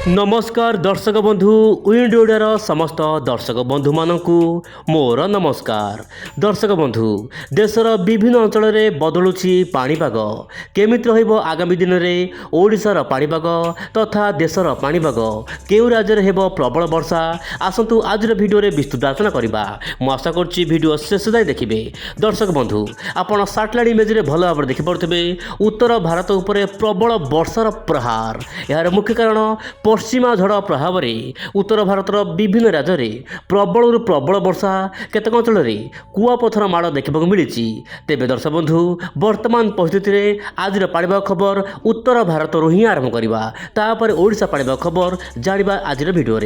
नमस्कार दर्शक बंधु विंड ओडियार समस्त दर्शक बंधु मानकु मोर नमस्कार। दर्शक बंधु देशर विभिन्न अंचल में बदलुची पाणीपाग केमिति रहिबो आगामी दिन में ओडिशार पाणीपाग तथा देशर पाणीपाग केउ राज्य हेबो प्रबल वर्षा आसंतु आज भिडियो विस्तृत आलोचना करबा। मु आशा करछि भिडियो शेष जाए देखिबे। दर्शक बंधु आपण सैटेलाइट इमेज रे भल भाव देखि पारुथिबे उत्तर भारत उपरे प्रबल वर्षार प्रहार। यार मुख्य कारण पश्चिमा झड़ प्रभाव में उत्तर भारतर विभिन्न राज्य में प्रबल प्रबल वर्षा केतक अंचल में कुआपथर माड़ देखा मिली। तेज दर्शक बंधु वर्तमान परिस्थिति में आज पाणीपाग खबर उत्तर भारत ही आरंभ करवा तापर ओडिशा पाणीपाग खबर जाना आज भिडियो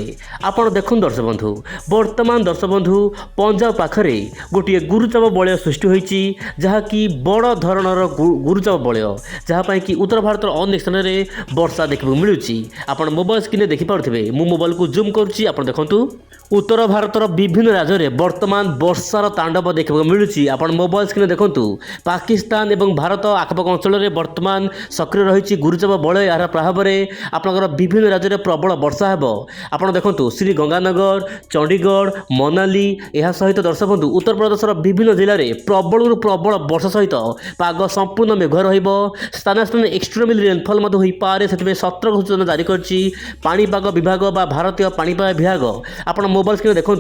आपड़ देखुन। दर्शक बंधु वर्तमान दर्शक बंधु पंजाब पाखरे गोटे गुरुचाप बलय सृष्टि होती जहाँकि बड़ धरणर गुरुचाप बलय जहाँपाई कि उत्तर भारत अनेक स्थान में वर्षा देखा मिलूँ। आपड़ मोबाइल स्क्रीन देखिपे मु मोबाइल को जूम करुच्ची आप देखु उत्तर भारतर विभिन्न राज्य में वर्तमान वर्षार तांडव देखा मिलूँ। आप मोबाइल स्क्रीन देखु पाकिस्तान और भारत आखपाख अंचल में वर्तमान सक्रिय रही गुरुचाप बलय यार प्रभाव में आपंकर विभिन्न राज्य में प्रबल वर्षा हेब। आप देखु श्री गंगानगर चंडीगढ़ मनाली यह सहित दर्शक बंधु उत्तर प्रदेशर विभिन्न जिले में प्रबल प्रबल वर्षा सहित पाग संपूर्ण मेघ स्थान स्थान एक्सट्रीम रेनफल हो पाए से सतर्क सूचना जारी करछि पाणीपाग विभाग बा भारतीय पाणीपाग विभाग। आप मोबाइल स्क्रीन देखु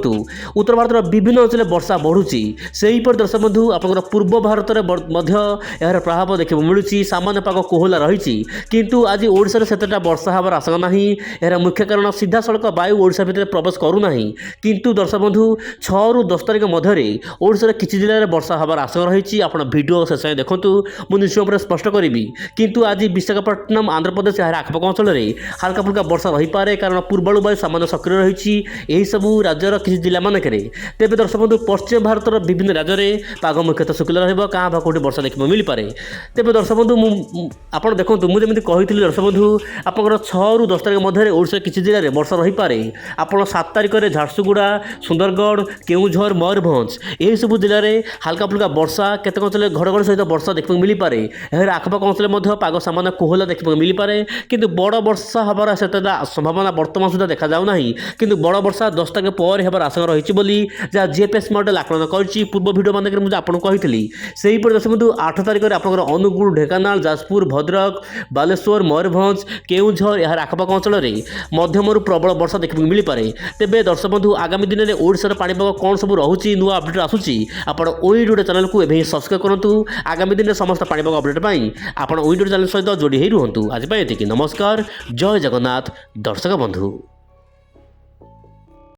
उत्तर भारत विभिन्न अंचल वर्षा बढ़ुची सेहीपर दर्शक बंधु आपंकर पूर्व भारत में यार प्रभाव देखा मिलूँ। सामान्य पाग कोहला रही किंतु आज ओडिशा सेतटा वर्षा हबार आशंका नहीं। यार मुख्य कारण सीधा सड़क वायु ओडिशा भितर प्रवेश करूना किंतु दर्शक बंधु 6 ରୁ 10 तारिख मध्य ओडिशार किछि जिले में वर्षा हबार आशंका रही। आप वीडियो शेष देखु मुझे निश्चय स्पष्ट करी किंतु आज विशाखापट्टनम आंध्र प्रदेश यार आखपाख अंचल में हल्का फुल्का वर्षा रही पारे कारण पूर्वाणु वायु सामान्य सक्रिय रही यही सबू राज्यर किसी जिला मानक। तेज दर्शक बंधु पश्चिम भारतर विभिन्न राज्य में पाग मुख्यतः शुक्ला रहा कौटी वर्षा देखा मिल पाए। तेज दर्शक बंधु आप देखो मुझे कही दर्शक बंधु आपंकर 6 ରୁ 10 तारिख मध्य ओडिशा किसी जिले में वर्षा रही पारे। आप 7 तारिख में झारसुगुड़ा सुंदरगढ़ केउझर मयूरभंज यही सबू जिले में हल्का फुल्का वर्षा केतक अंचल घड़घड़ी सहित वर्षा देखा मिल पाए। यार आखपाख अंचल पाग सामान्य कोहला देखा मिल पाए किंतु बड़ वर्षा हबार संभावना वर्तमान सुधा देखा जाऊना किंतु बड़ वर्षा 10 तारिख पर होबार आशंका रही जहाँ जीएफएस मॉडल आकलन कर पूर्व भिडियो मानक मुझे आपको कही से दर्शक बंधु 8 तारिख में आपंकर अनुगुल ढेंकानाल जाजपुर भद्रक बालेश्वर मयूरभंज केउझर यार आखपाख अंचल में मध्यम प्रबल वर्षा देखा मिल पाए। तेज दर्शक बंधु आगामी दिन में ओडिशार पाणीपाग कौन सब रोचे नुआ अपडेट आसूची आप ओइडोडे चैनल को एवं सब्सक्राइब करूँ। आगामी दिन में समस्त पाणीपाग अपडेट आप ओइडोडे चैनल सहित जोड़ी ही रुहतु। आज ये नमस्कार जय जगन्नाथ दर्शक बंधु।